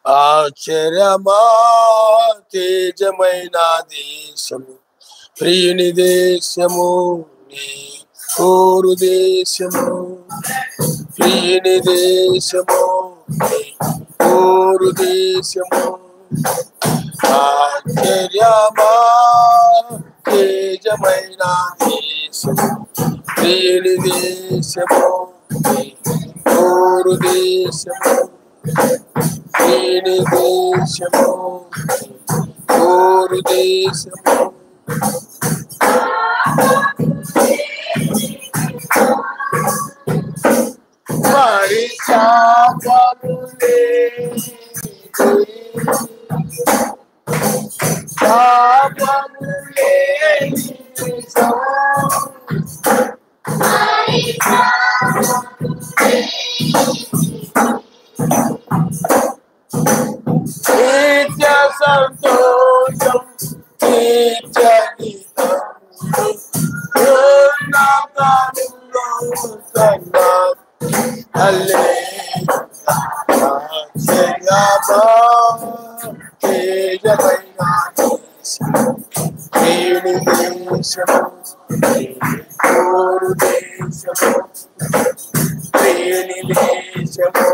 ఆశ్చర్యమా తేజమైన దేశము, ప్రియుని దేశము, నీ కోరు దేశము, ప్రియుని దేశము, నీ కోరు దేశము. ఆశ్చర్యమా తేజమైన దేశము, ప్రియుని దేశము, నీ కోరు దేశము, ప్రియుని దేశము, కోరు దేశము. మరి శాపము లేని, శాపము లేని నిత్య సంతోషం, నిత్య గీతములు, ఉన్నతములో సన్నా హల్లెలూయా. ఆశ్చర్యమా తేజమైన దేశము, ప్రియుని దేశము, కోరు దేశము, ప్రియుని దేశము,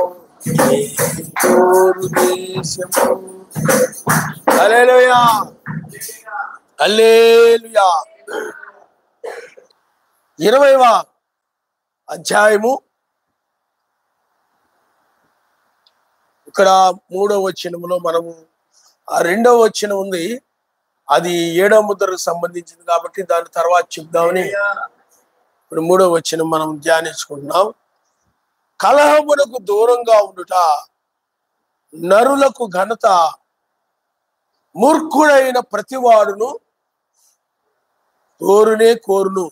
కోరు దేశము. హల్లెలూయా, హల్లెలూయా. 20వ అధ్యాయము ఇక్కడ 3వ వచనములో మనము ఆ 2వ వచనం ఉంది, అది 7వ ముద్రకు సంబంధించింది కాబట్టి దాని తర్వాత చెప్దామని ఇప్పుడు 3వ వచనం మనం ధ్యానించుకుంటున్నాం. కలహమునకు దూరంగా ఉండుట నరులకు ఘనత, మూర్ఖుడైన ప్రతివాడును కోరునే కోరును.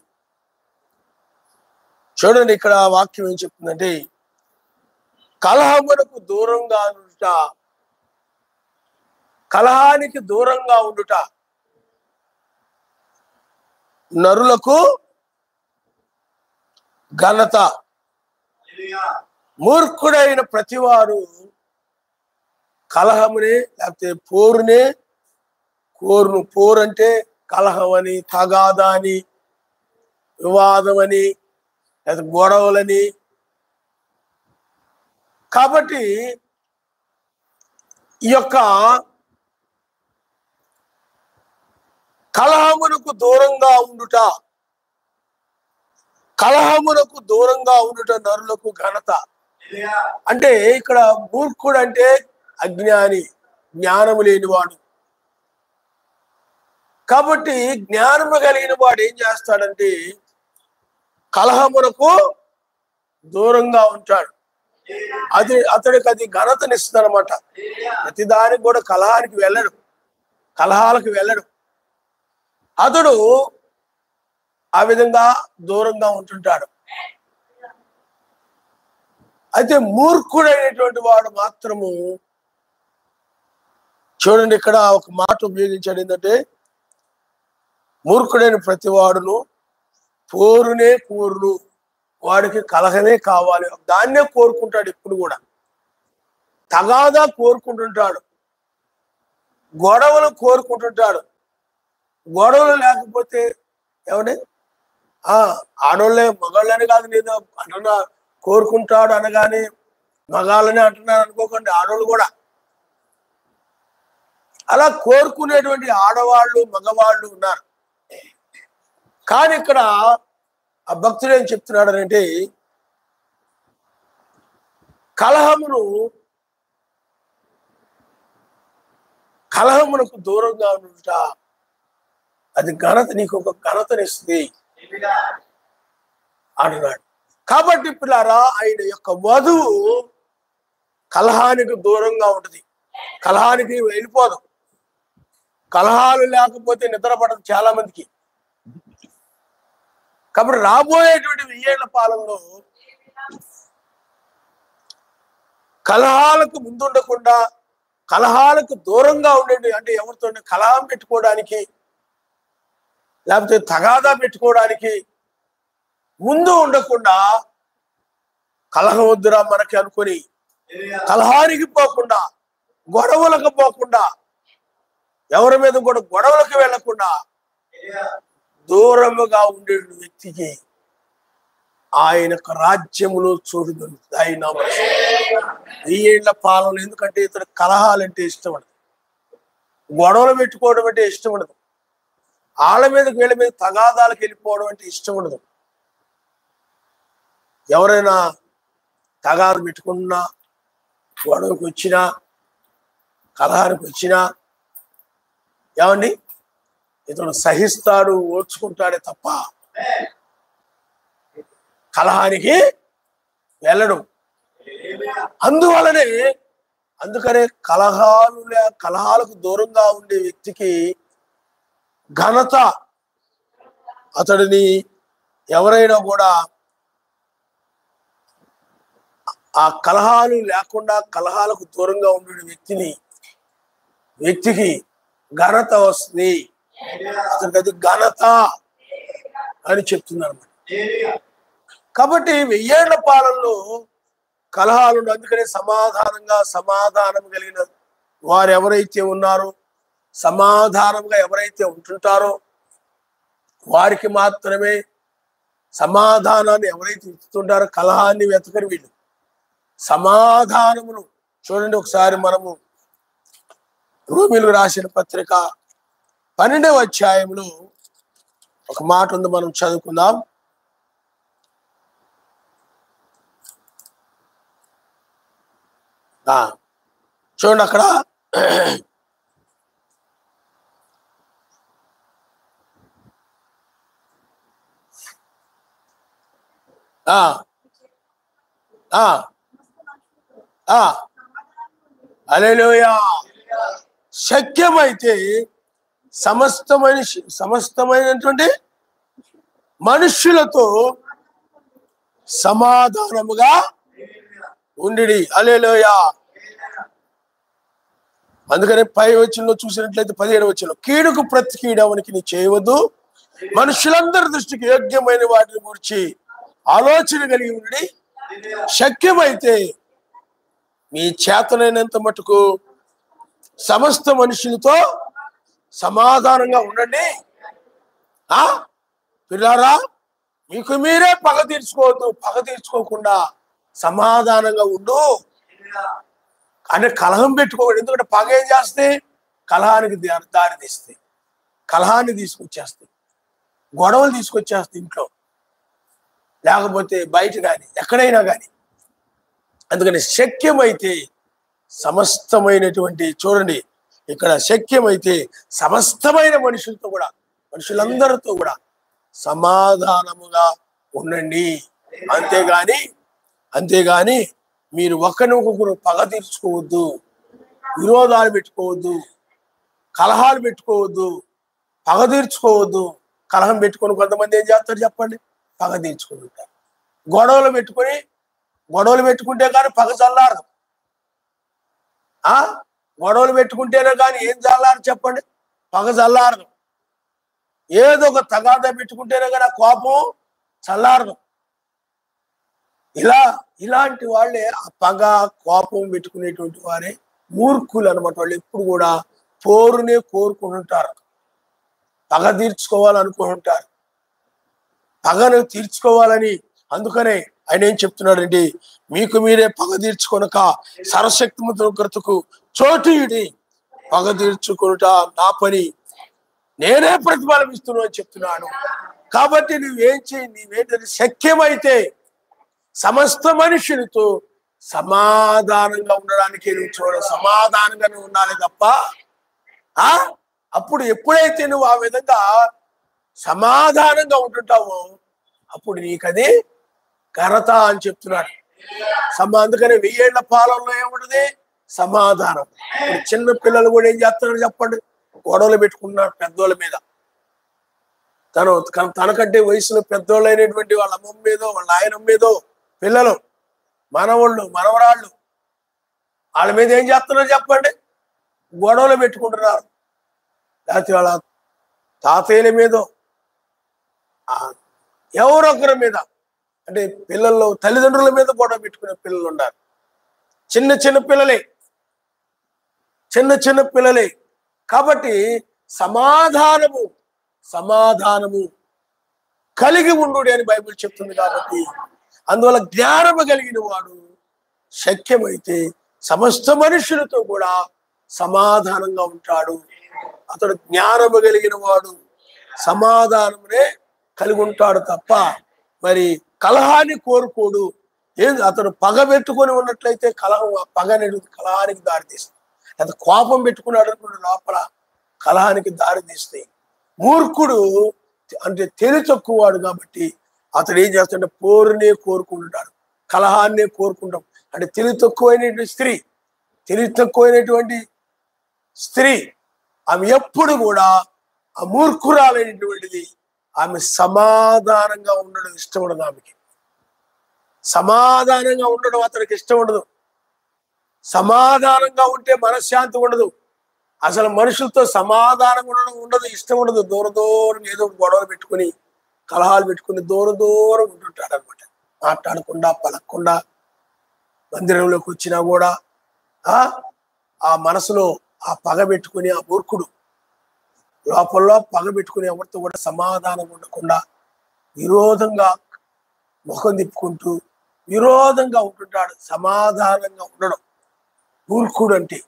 చూడండి ఇక్కడ వాక్యం ఏం చెప్తుందంటే, కలహమునకు దూరంగా ఉండుట, కలహానికి దూరంగా ఉండుట నరులకు ఘనత, మూర్ఖుడైన ప్రతివాడు కలహమునే లేకపోతే పోరునే కోరును. పోరు అంటే కలహం అని, తగాదా అని, వివాదం అని, లేదా గొడవలని. కాబట్టి ఈ యొక్క కలహమునకు దూరంగా ఉండుట, కలహమునకు దూరంగా ఉండుట నరులకు ఘనత. అంటే ఇక్కడ మూర్ఖుడు అంటే అజ్ఞాని, జ్ఞానము లేనివాడు. కాబట్టి జ్ఞానము కలిగిన వాడు ఏం చేస్తాడంటే కలహమునకు దూరంగా ఉంటాడు. అతడికి అది ఘనతనిస్తుంది అనమాట. ప్రతిదానికి కూడా కలహానికి వెళ్ళడు, కలహాలకు వెళ్ళడు. అతడు ఆ విధంగా దూరంగా ఉంటుంటాడు. అయితే మూర్ఖుడైనటువంటి వాడు మాత్రము, చూడండి ఇక్కడ ఒక మాట ఉపయోగించాడు, ఏంటంటే మూర్ఖుడైన ప్రతివాడును పోరునే కోరును. వాడికి కలహమే కావాలి, దాన్నే కోరుకుంటాడు. ఎప్పుడు కూడా తగాదా కోరుకుంటుంటాడు, గొడవలు కోరుకుంటుంటాడు. గొడవలు లేకపోతే ఏమండి, ఆడోళ్ళే మగాళ్ళని కాదు, నేను అంటున్నా కోరుకుంటాడు అనగానే మగాళ్ళని అంటున్నారు అనుకోకండి, ఆడోళ్ళు కూడా అలా కోరుకునేటువంటి ఆడవాళ్ళు మగవాళ్ళు ఉన్నారు. కానీ ఇక్కడ ఆ భక్తుడు ఏం చెప్తున్నాడు అంటే, కలహమునకు దూరంగా ఉంట అది ఘనత, నీకు ఒక ఘనతనిస్తుంది అంటున్నాడు. కాబట్టి పిల్లారా, ఆయన యొక్క వధువు కలహానికి దూరంగా ఉంటుంది, కలహానికి వెళ్ళిపోదు. కలహాలు లేకపోతే నిద్ర పడదు చాలా మందికి. కాబట్టి రాబోయేటువంటి 1000 ఏళ్ల పాలనలో కలహాలకు ముందుండకుండా, కలహాలకు దూరంగా ఉండేది, అంటే ఎవరితో కలహం పెట్టుకోవడానికి లేకపోతే తగాదా పెట్టుకోవడానికి ముందు ఉండకుండా, కలహం వద్దురా మనకి అనుకొని కలహానికి పోకుండా గొడవలకు పోకుండా, ఎవరి మీద కూడా గొడవలకు వెళ్లకుండా దూరముగా ఉండే వ్యక్తికి ఆయన రాజ్యములో చోటు దొరుకుతుంది. ఆయన 1000 ఏళ్ల పాలన. ఎందుకంటే ఇతడు కలహాలంటే ఇష్టం ఉండదు, గొడవలు పెట్టుకోవడం అంటే ఇష్టం ఉండదు, వాళ్ళ మీదకి వీళ్ళ మీద తగాదాలకు వెళ్ళిపోవడం అంటే ఇష్టం ఉండదు. ఎవరైనా తగాదు పెట్టుకున్నా, గొడవకు వచ్చినా, కలహానికి వచ్చినా ఏమండి ఇతను సహిస్తాడు, ఓర్చుకుంటాడే తప్ప కలహానికి వెళ్ళడం. అందుకనే కలహాలకు దూరంగా ఉండే వ్యక్తికి ఘనత. అతడిని ఎవరైనా కూడా ఆ కలహాలు లేకుండా, కలహాలకు దూరంగా ఉండే వ్యక్తికి ఘనత వస్తుంది. అతనికి అది ఘనత అని చెప్తున్నారు. కాబట్టి 1000 ఏళ్ల పాలనలో కలహాలు. అందుకనే సమాధానం కలిగిన వారు ఎవరైతే ఉన్నారో, సమాధానంగా ఎవరైతే ఉంటుంటారో వారికి మాత్రమే సమాధానాన్ని ఎవరైతే ఇస్తుంటారో, కలహాన్ని వెతకని వీళ్ళు సమాధానమును. చూడండి ఒకసారి మనము రోమీయులకు రాసిన పత్రిక 12వ అధ్యాయంలో ఒక మాట ఉంది, మనం చదువుకుందాం. చూడండి అక్కడ హల్లెలూయా. శక్యమైతే సమస్తమైనటువంటి మనుష్యులతో సమాధానముగా ఉండిడి. హల్లెలూయా. అందుకనే పై వచనంలో చూసినట్లయితే 17వ వచనం, కీడుకు ప్రతి కీడవనికి నీ చేయవద్దు, మనుషులందరి దృష్టికి యోగ్యమైన వాటిని గురించి ఆలోచన కలిగి ఉండి, శక్యమైతే మీ చేతనైనంత మటుకు సమస్త మనుషులతో సమాధానంగా ఉండండి. పిల్లారా, మీకు మీరే పగ తీర్చుకోవద్దు, పగ తీర్చుకోకుండా సమాధానంగా ఉండు. అంటే కలహం పెట్టుకోకూడదు. ఎందుకంటే పగ ఏం చేస్తే కలహానికి దారి తీస్తాయి, కలహాన్ని తీసుకొచ్చేస్తాయి, గొడవలు తీసుకొచ్చేస్తాయి ఇంట్లో, లేకపోతే బయట కానీ ఎక్కడైనా కానీ. అందుకని శక్యమైతే సమస్తమైనటువంటి, చూడండి ఇక్కడ శక్యమైతే సమస్తమైన మనుషులందరితో కూడా సమాధానముగా ఉండండి. అంతేగాని మీరు ఒకరినొకరు పగ తీర్చుకోవద్దు, విరోధాలు పెట్టుకోవద్దు, కలహాలు పెట్టుకోవద్దు, పగ తీర్చుకోవద్దు. కలహం పెట్టుకొని కొంతమంది ఏం చేస్తారు చెప్పండి, పగ తీర్చుకుంటారు. గొడవలు పెట్టుకుంటే కానీ పగ చల్లారదు. గొడవలు పెట్టుకుంటేనే కానీ ఏం చల్లారు చెప్పండి, పగ చల్లారదు. ఏదో ఒక తగాదా పెట్టుకుంటేనే కానీ ఆ కోపం చల్లారదు. ఇలాంటి వాళ్ళే ఆ పగ కోపం పెట్టుకునేటువంటి వారే మూర్ఖులు అనమాట. వాళ్ళు ఎప్పుడు కూడా పోరునే కోరుకుంటుంటారు, పగ తీర్చుకోవాలనుకుంటుంటారు, పగను తీర్చుకోవాలని. అందుకనే ఆయన ఏం చెప్తున్నాడంటే, మీకు మీరే పగ తీర్చుకొనక సర్వశక్తిమంతులకు చోటు ఇడి, పగ తీర్చుకొనుట నా పని, నేనే ప్రతిఫలం ఇస్తున్నాను అని చెప్తున్నాను. కాబట్టి నీవేంటది, శక్యమైతే సమస్త మనుషులతో సమాధానంగా ఉండడానికి నువ్వు సమాధానంగానే ఉండాలి తప్ప అప్పుడు ఎప్పుడైతే నువ్వు ఆ విధంగా సమాధానంగా ఉంటుంటావో అప్పుడు నీకది ఘనత అని చెప్తున్నాడు. అందుకని 1000 ఏళ్ల పాలనలో ఏముంటది, సమాధానం. చిన్న పిల్లలు కూడా ఏం చేస్తున్నారు చెప్పండి, గొడవలు పెట్టుకుంటున్నారు పెద్దోళ్ళ మీద. తనకంటే వయసులో పెద్దోళ్ళు అయినటువంటి వాళ్ళ అమ్మమ్మ మీదో వాళ్ళ ఆయన మీదో పిల్లలు, మనవాళ్ళు మనవరాళ్ళు, వాళ్ళ మీద ఏం చేస్తున్నారు చెప్పండి, గొడవలు పెట్టుకుంటున్నారు. లేకపోతే వాళ్ళ తాతయ్యల మీదో ఎవరొకరి మీద, అంటే పిల్లల్లో తల్లిదండ్రుల మీద గొడవ పెట్టుకునే పిల్లలు ఉన్నారు. చిన్న పిల్లలే చిన్న చిన్న పిల్లలే. కాబట్టి సమాధానము సమాధానము కలిగి ఉండు అని బైబిల్ చెప్తుంది. కాబట్టి అందువల్ల జ్ఞానము కలిగిన వాడు శక్యమైతే సమస్త మనుషులతో కూడా సమాధానంగా ఉంటాడు. అతడు జ్ఞానము కలిగిన వాడు సమాధానమునే కలిగి ఉంటాడు తప్ప మరి కలహాన్ని కోరుకోడు. అతను పగ పెట్టుకొని ఉన్నట్లయితే పగ అనేది కలహానికి దారితీస్తుంది. లేదా కోపం పెట్టుకున్నాడు అనుకుంటే లోపల కలహానికి దారితీస్తాయి. మూర్ఖుడు అంటే తెలివి తక్కువవాడు కాబట్టి అతడు ఏం చేస్తాడంటే పోరునే కోరుకుంటాడు, కలహాన్నే కోరుకుంటాం. అంటే తెలివి తక్కువైనటువంటి స్త్రీ ఆమె ఎప్పుడు కూడా ఆ మూర్ఖురాలైనటువంటిది. ఆమె సమాధానంగా ఉండడం ఇష్టం ఉండదు. ఆమెకి సమాధానంగా ఉండడం అతనికి ఇష్టం ఉండదు. సమాధానంగా ఉంటే మనశ్శాంతి ఉండదు. అసలు మనుషులతో సమాధానంగా ఉండదు, ఇష్టం ఉండదు. దూరం ఏదో గొడవలు పెట్టుకుని కలహాలు పెట్టుకుని దూరం ఉంటుంటాడు అనమాట. మాట్లాడకుండా పలకకుండా మందిరంలోకి వచ్చినా కూడా ఆ మనసులో ఆ పగ పెట్టుకుని ఆ మూర్ఖుడు లోపల పగ పెట్టుకుని ఎవరితో కూడా సమాధానం ఉండకుండా విరోధంగా ముఖం తిప్పుకుంటూ విరోధంగా ఉంటుంటాడు. సమాధానంగా ఉండడం మూర్ఖుడు అంటే.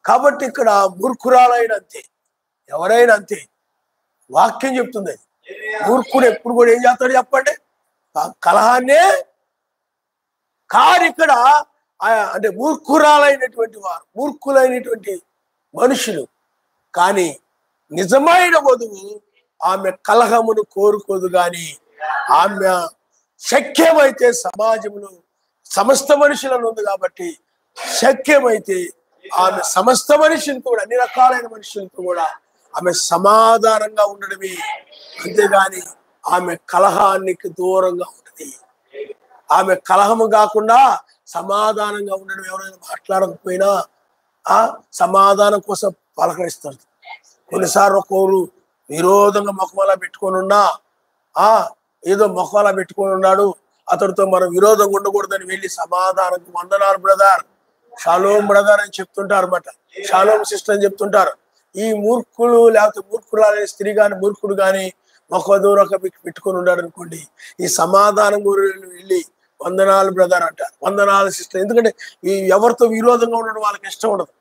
కాబట్టి ఇక్కడ మూర్ఖురాలైన అంతే, ఎవరైనా అంతే. వాక్యం చెప్తుంది అది. మూర్ఖుడు ఎప్పుడు కూడా ఏం చేస్తాడు చెప్పండి? కలహాన్నే. కానీ ఇక్కడ అంటే మూర్ఖులైనటువంటి మనుషులు. కానీ నిజమైన వధువు ఆమె కలహమును కోరుకోదు. కానీ ఆమె శక్యమైతే సమాజంలో సమస్త మనుషులను ఉంది కాబట్టి శక్యమైతే ఆమె సమస్త మనుషులతో కూడా అన్ని రకాలైన మనుషులతో కూడా ఆమె సమాధానంగా ఉండడమే. అంతేగాని ఆమె కలహానికి దూరంగా ఉంటుంది. ఆమె కలహము కాకుండా సమాధానంగా ఉండడం. ఎవరైనా మాట్లాడకపోయినా సమాధానం కోసం పలకరిస్తారు. కొన్నిసార్లు ఒకరు విరోధంగా మొఖమలా పెట్టుకొని ఉన్నా ఏదో మొఖాలా పెట్టుకొని ఉన్నాడు, అతడితో మనం విరోధంగా ఉండకూడదని వెళ్ళి సమాధానం, వందనాలు బ్రదర్, షాలోం బ్రదర్ అని చెప్తుంటారు అన్నమాట. షాలోం సిస్టర్ అని చెప్తుంటారు. ఈ మూర్ఖులు లేకపోతే మూర్ఖురాలైన స్త్రీ కానీ మూర్ఖుడు కానీ మొఖ దూరం పెట్టుకొని ఉన్నాడు అనుకోండి, ఈ సమాధానం గురించి వెళ్ళి వందనాలు బ్రదర్ అంటారు, వందనాలు సిస్టర్. ఎందుకంటే ఈ ఎవరితో విరోధంగా ఉండడం వాళ్ళకి ఇష్టం ఉండదు.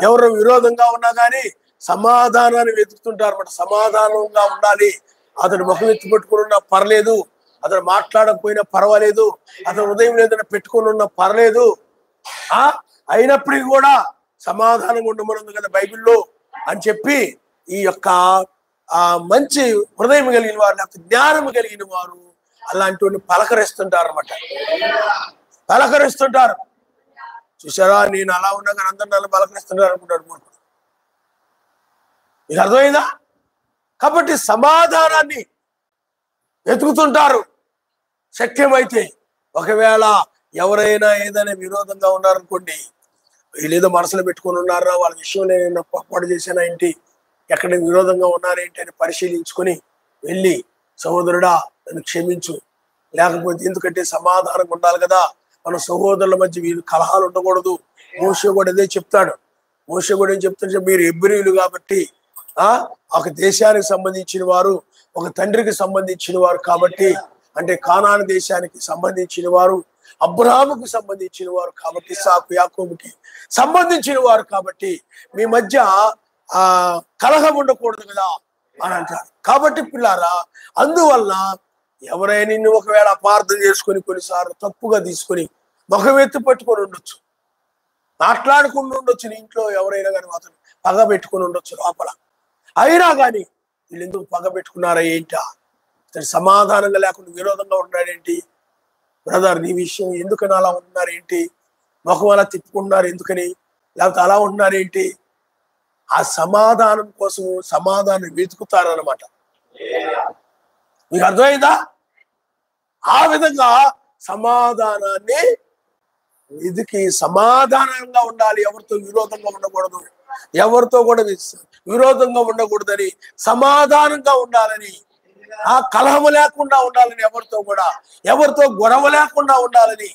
ఎవరు విరోధంగా ఉన్నా కానీ సమాధానాన్ని వెతుకుతుంటారు అన్నమాట. సమాధానంగా ఉండాలి. అతడు ముఖం ఎత్తి పెట్టుకుని ఉన్నా పర్లేదు, అతడు మాట్లాడకపోయినా పర్వాలేదు, అతను ఉదయం ఏదైనా పెట్టుకుని ఉన్నా పర్లేదు, అయినప్పటికీ కూడా సమాధానంగా ఉండమనుంది కదా బైబిల్లో అని చెప్పి ఈ యొక్క మంచి హృదయం కలిగిన వారు, లేకపోతే జ్ఞానం కలిగిన వారు అలాంటి పలకరిస్తుంటారు అన్నమాట. పలకరిస్తుంటారు. చూసారా, నేను అలా ఉన్నా కానీ అందరు నన్ను పలకరిస్తుంటారు అనుకుంటాడు మూర్ఖుడు. మీకు అర్థమైందా? కాబట్టి సమాధానాన్ని వెతుకుతుంటారు. శక్యమైతే ఒకవేళ ఎవరైనా ఏదైనా విరోధంగా ఉన్నారనుకోండి, వీళ్ళేదో మనసులో పెట్టుకొని ఉన్నారా, వాళ్ళ విషయంలో ఏమైనా పొరపాటు చేసినా ఏంటి, ఎక్కడ విరోధంగా ఉన్నారేంటి అని పరిశీలించుకొని వెళ్ళి, సహోదరుడా నన్ను క్షమించు, లేకపోతే ఎందుకంటే సమాధానంగా ఉండాలి కదా, మన సహోదరుల మధ్య వీళ్ళు కలహాలు ఉండకూడదు. మోషే కూడా అదే చెప్తాడు. మోషే కూడా ఏం చెప్తాడు, మీరు హెబ్రీయులు కాబట్టి ఒక దేశానికి సంబంధించిన వారు, ఒక తండ్రికి సంబంధించిన వారు కాబట్టి, అంటే కానాను దేశానికి సంబంధించిన వారు, అబ్రహాముకు సంబంధించిన వారు కాబట్టి, ఇస్సాకు యాకోబుకి సంబంధించిన వారు కాబట్టి మీ మధ్య కలహం ఉండకూడదు కదా అని అంటారు. కాబట్టి పిల్లారా, అందువల్ల ఎవరైనా నిన్ను ఒకవేళ అపార్థం చేసుకొని కొన్నిసార్లు తప్పుగా తీసుకొని ముఖం ఎత్తి పట్టుకొని ఉండొచ్చు, మాట్లాడుకుంటూ ఉండొచ్చు. నీ ఇంట్లో ఎవరైనా కానీ అతను పగ పెట్టుకొని ఉండొచ్చు లోపల. అయినా కానీ వీళ్ళు ఎందుకు పగ పెట్టుకున్నారా ఏంటా, సమాధానంగా లేకుండా విరోధంగా ఉన్నాడేంటి, బ్రదర్ నీ విషయం ఎందుకని అలా ఉంటున్నారు ఏంటి, ముఖం అలా తిప్పుకుంటున్నారు ఎందుకని, లేకపోతే అలా ఉంటున్నారు ఏంటి, ఆ సమాధానం కోసం సమాధానం వెతుకుతారనమాట. మీకు అర్థమైందా? ఆ విధంగా సమాధానాన్ని వెతికి సమాధానంగా ఉండాలి. ఎవరితో విరోధంగా ఉండకూడదు, ఎవరితో కూడా విరోధంగా ఉండకూడదని, సమాధానంగా ఉండాలని, ఆ కలహము లేకుండా ఉండాలని, ఎవరితో గొడవ లేకుండా ఉండాలని,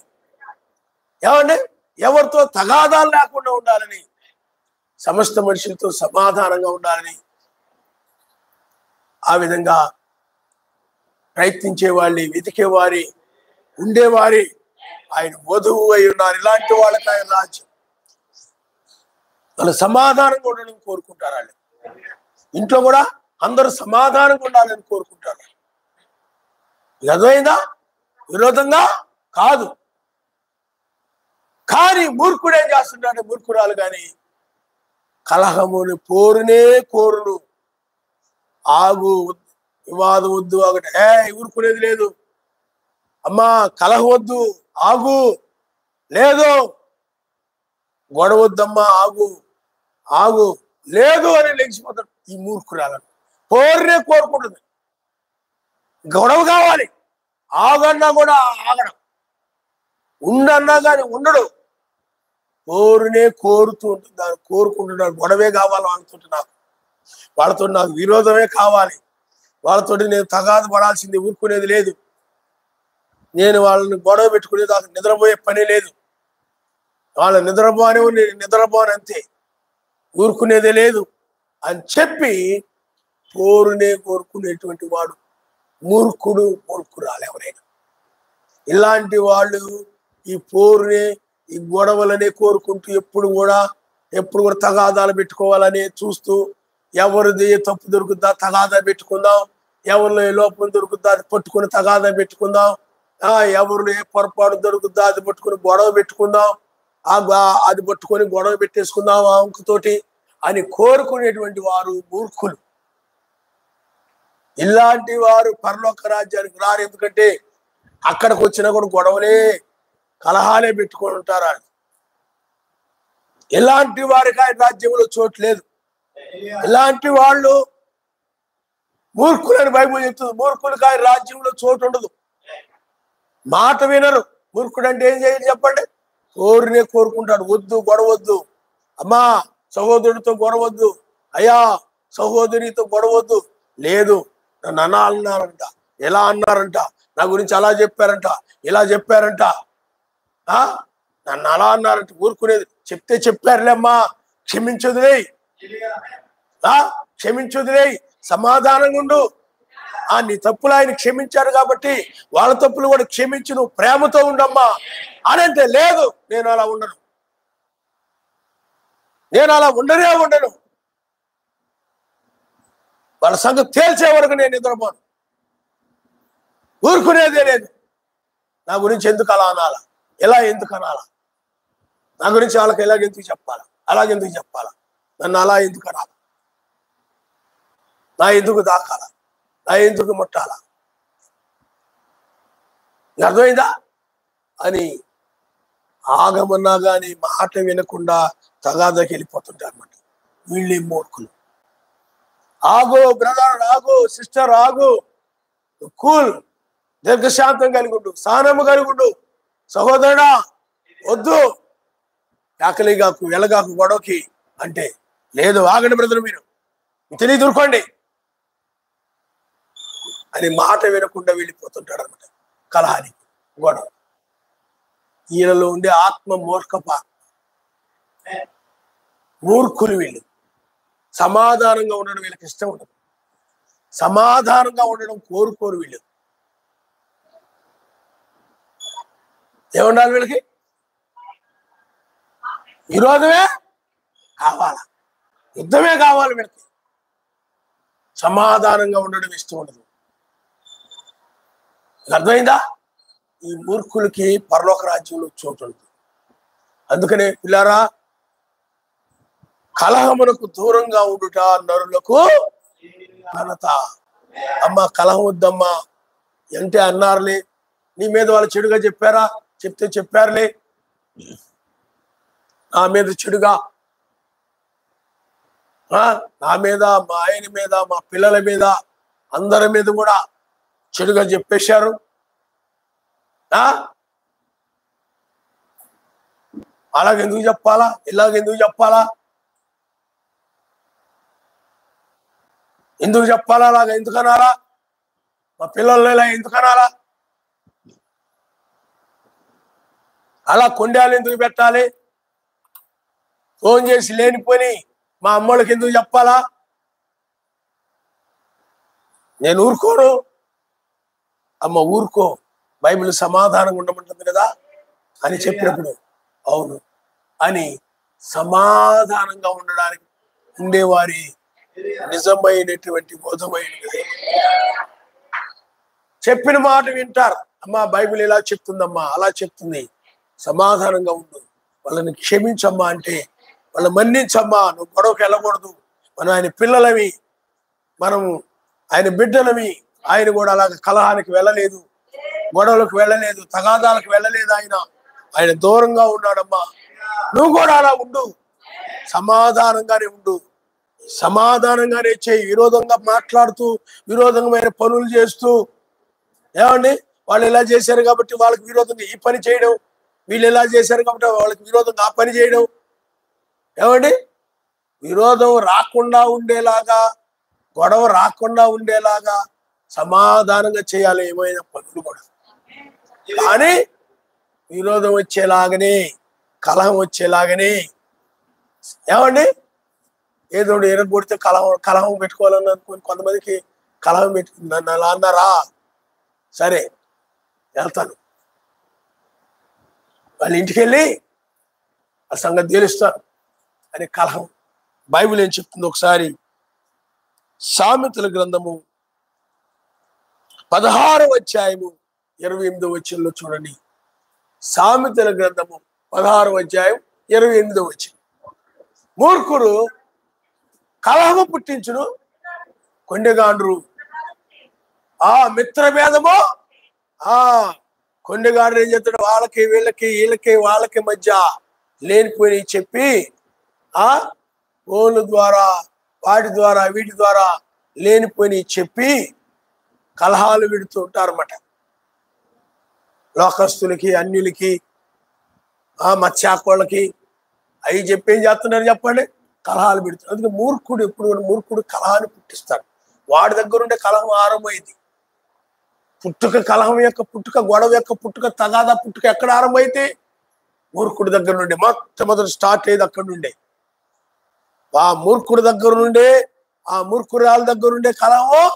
ఏమండి ఎవరితో తగాదాలు లేకుండా ఉండాలని సమస్త మనుషులతో సమాధానంగా ఉండాలని ఆ విధంగా ప్రయత్నించేవాళ్ళని, వెతికేవారి, ఉండేవారి ఆయన వధువు అయి ఉన్నారు. ఇలాంటి వాళ్ళకి ఆయన రాజ్యం. వాళ్ళు సమాధానంగా ఉండడం కోరుకుంటారు. వాళ్ళు ఇంట్లో కూడా అందరూ సమాధానంగా ఉండాలని కోరుకుంటారు. అర్థమైందా? విరోధంగా కాదు. కానీ మూర్ఖుడు ఏం చేస్తుంటాడు? మూర్ఖురాలు కానీ కలహముని పోరునే కోరును. ఆగు, వివాదం వద్దు, ఒకటి ఊరుకునేది లేదు. అమ్మా కలహం వద్దు, ఆగు, లేదు, గొడవ వద్దమ్మా, ఆగు ఆగు, లేదు అని లెగిసిపోతాడు. ఈ మూర్ఖురాలను పోరునే కోరుకుంటుంది. గొడవ కావాలి, ఆగన్నా కూడా ఆగడం, ఉండన్నా కానీ ఉండడు. పోరునే కోరుతూ ఉంటుంది. దాన్ని కోరుకుంటున్నాడు. గొడవే కావాలి వాళ్ళతో నాకు విరోధమే కావాలి, వాళ్ళతో నేను తగాదు పడాల్సింది, ఊరుకునేది లేదు. నేను వాళ్ళని గొడవ పెట్టుకునేది నాకు నిద్రపోయే పని లేదు. వాళ్ళ నిద్రపోని నేను నిద్రపోను, అంతే, ఊరుకునేదే లేదు అని చెప్పి పోరునే కోరుకునేటువంటి వాడు మూర్ఖుడు, మూర్ఖురాలు ఎవరైనా. ఇలాంటి వాళ్ళు ఈ పోరునే, ఈ గొడవలనే కోరుకుంటూ ఎప్పుడు కూడా తగాదాలు పెట్టుకోవాలని చూస్తూ, ఎవరిది తప్పు దొరుకుద్దా తగాదా పెట్టుకుందాం, ఎవరిలో ఏ లోపం దొరుకుద్దా అది పట్టుకుని తగాదా పెట్టుకుందాం, ఎవరిలో ఏ పొరపాటు దొరుకుద్దా అది పట్టుకుని గొడవ పెట్టుకుందాం, అది పట్టుకొని గొడవ పెట్టేసుకుందాం ఆ అంకుతోటి అని కోరుకునేటువంటి వారు మూర్ఖులు. ఇలాంటి వారు పరలోక రాజ్యానికి రారు. ఎందుకంటే అక్కడికి వచ్చినా కూడా గొడవలే, కలహాలే పెట్టుకొని ఉంటారు. ఇలాంటి వారికి ఆయన రాజ్యంలో చోటు లేదు. ఇలాంటి వాళ్ళు మూర్ఖులని బైబిల్ చెప్తుంది. మూర్ఖులకి ఆయన రాజ్యంలో చోటు ఉండదు. మాట వినరు. మూర్ఖుడు అంటే ఏం చేయాలి చెప్పండి? కోరినే కోరుకుంటాడు. వద్దు, గొడవద్దు, అమ్మా సహోదరుడితో గొడవద్దు, అయ్యా సహోదరితో గొడవద్దు, లేదు నన్ను అలా అన్నారంట, ఎలా అన్నారంట, నా గురించి అలా చెప్పారంట, ఇలా చెప్పారంట, నన్ను అలా అన్నారంట. ఊరుకునేది. చెప్తే చెప్పారులేమ్మా, క్షమించొదిలేయ్, క్షమించొదిలేయ్, సమాధానంగా ఉండు. నీ తప్పులు ఆయన క్షమించారు కాబట్టి వాళ్ళ తప్పులు కూడా క్షమించు, నువ్వు ప్రేమతో ఉండమ్మా అని అంటే, లేదు నేను అలా ఉండను, నేను అలా ఉండను, వాళ్ళ సంగతి తేల్చే వరకు నేను నిద్రపోను, ఊరుకునేదే లేదు. నా గురించి ఎందుకు అలా అనాలా, ఎలా ఎందుకు అనాలా, నా గురించి వాళ్ళకి ఎలాగెందుకు చెప్పాలా, అలాగెందుకు చెప్పాలా, నన్ను అలా ఎందుకు అనాలా, నా ఎందుకు దాకాలా, నా ఎందుకు ముట్టాలా, అర్థమైందా అని ఆగమన్నా కానీ మాట వినకుండా తగాదాకి వెళ్ళిపోతుంటారు అన్నమాట. వీళ్ళే మూర్ఖులు. ఆగు బ్రదర్, ఆగు సిస్టర్, ఆగు, కూల్, దీర్ఘశాంతం కలిగి ఉండు, సహనము కలిగి ఉండు, సహోదరుడా వద్దు, ఆకలిగాకు ఎలగాకు గొడవకి అంటే, లేదు ఆగండి బ్రదర్, మీరు తెలియ దూరుకోండి అని మాట వినకుండా వెళ్ళిపోతుంటాడు అనమాట కలహానికి, గొడవ. ఈయనలో ఉండే ఆత్మ మూర్ఖులు వీళ్ళు. సమాధానంగా ఉండడం వీళ్ళకి ఇష్టం ఉండదు. సమాధానంగా ఉండడం కోరుకోరు వీళ్ళు. ఏముండాలి వీళ్ళకి? విరోధమే కావాలా, యుద్ధమే కావాలి వీళ్ళకి. సమాధానంగా ఉండడం ఇష్టం ఉండదు. అర్థమైందా? ఈ మూర్ఖులకి పరలోక రాజ్యంలో చోటు ఉంటుంది. అందుకనే పిల్లారా, కలహమునకు దూరంగా ఉండుట నరులకు ఘనత. అమ్మా కలహం వద్దమ్మా అంటే అన్నారులే, నీ మీద వాళ్ళు చెడుగా చెప్పారా, చెప్తే చెప్పారులే, నా మీద చెడుగా, నా మీద, మా ఆయన మీద, మా పిల్లల మీద, అందరి మీద కూడా చెడుగా చెప్పేశారు. అలాగెందుకు చెప్పాలా, ఇలాగెందుకు చెప్పాలా, ఎందుకు చెప్పాలా, అలాగ ఎందుకు అనాలా, మా పిల్లల్ని ఇలా ఎందుకు అనాలా, అలా కొండాలు ఎందుకు పెట్టాలి, ఫోన్ చేసి లేనిపోని మా అమ్మోళ్ళకి ఎందుకు చెప్పాలా, నేను ఊరుకోను. అమ్మ ఊరుకో, బైబిల్ సమాధానంగా ఉండమంటుంది కదా అని చెప్పినప్పుడు అవును అని సమాధానంగా ఉండడానికి ఉండేవారి నిజమైనటువంటి బోధమైనది. చెప్పిన మాట వింటారు. అమ్మా బైబిల్ ఇలా చెప్తుందమ్మా, అలా చెప్తుంది, సమాధానంగా ఉండు, వాళ్ళని క్షమించమ్మా అంటే వాళ్ళని మన్నించమ్మా, నువ్వు గొడవకి వెళ్ళకూడదు, మనం ఆయన పిల్లలవి, మనము ఆయన బిడ్డలవి. ఆయన కూడా అలాగ కలహానికి వెళ్ళలేదు, గొడవలకు వెళ్ళలేదు, తగాదాలకు వెళ్ళలేదు. ఆయన దూరంగా ఉన్నాడమ్మా, నువ్వు కూడా అలా ఉండు, సమాధానంగానే ఉండు, సమాధానంగానే చేయి. విరోధంగా మాట్లాడుతూ విరోధమైన పనులు చేస్తూ, ఏమండి వాళ్ళు ఇలా చేశారు కాబట్టి వాళ్ళకి విరోధంగా ఈ పని చేయడం, వీళ్ళు ఇలా చేశారు కాబట్టి వాళ్ళకి విరోధంగా ఆ పని చేయడం, ఏమండి విరోధం రాకుండా ఉండేలాగా, గొడవ రాకుండా ఉండేలాగా సమాధానంగా చేయాలి ఏమైనా పనులు కూడా. కానీ విరోధం వచ్చేలాగనే, కలహం వచ్చేలాగనే, ఏమండి ఏదో ఎరగొడితే కలహం పెట్టుకోవాలని అనుకుని కొంతమందికి కలహం పెట్టుకుని నన్ను అలా అన్నారా, సరే వెళ్తాను, వాళ్ళ ఇంటికి వెళ్ళి ఆ సంగతి తెలుస్తాను అని కలహం. బైబిల్ ఏం చెప్తుంది ఒకసారి సామెతల గ్రంథము 16వ అధ్యాయము 28వ వచనంలో చూడండి. సామెతల గ్రంథము 16వ అధ్యాయం 28వ వచనం. మూర్ఖుడు కలహము పుట్టించును, కొండెగాండ్రు మిత్రభేదము. కొండెగాండ్రు ఏం చెప్తాడు, వాళ్ళకి వీళ్ళకి వీళ్ళకి వాళ్ళకి మధ్య లేనిపోయి చెప్పి ఫోన్ల ద్వారా వాటి ద్వారా వీటి ద్వారా లేనిపోయి చెప్పి కలహాలు విడుతూ ఉంటారన్నమాట. లోకస్తులకి, అన్యులకి, మత్స్యాకోళ్ళకి అవి చెప్పేం చేస్తున్నారు చెప్పండి, కలహాలు పెడుతున్నారు. అందుకే మూర్ఖుడు ఎప్పుడు మూర్ఖుడు కలహాన్ని పుట్టిస్తాడు. వాడి దగ్గర ఉండే కలహం ఆరంభమైంది. కలహం యొక్క పుట్టుక, గొడవ యొక్క పుట్టుక, తగాదా పుట్టుక ఎక్కడ ఆరంభమైతే మూర్ఖుడి దగ్గర నుండి మొట్టమొదటి స్టార్ట్ అయ్యేది అక్కడి నుండే. ఆ మూర్ఖుడి దగ్గర నుండే, ఆ మూర్ఖురాల దగ్గర నుండే కలహం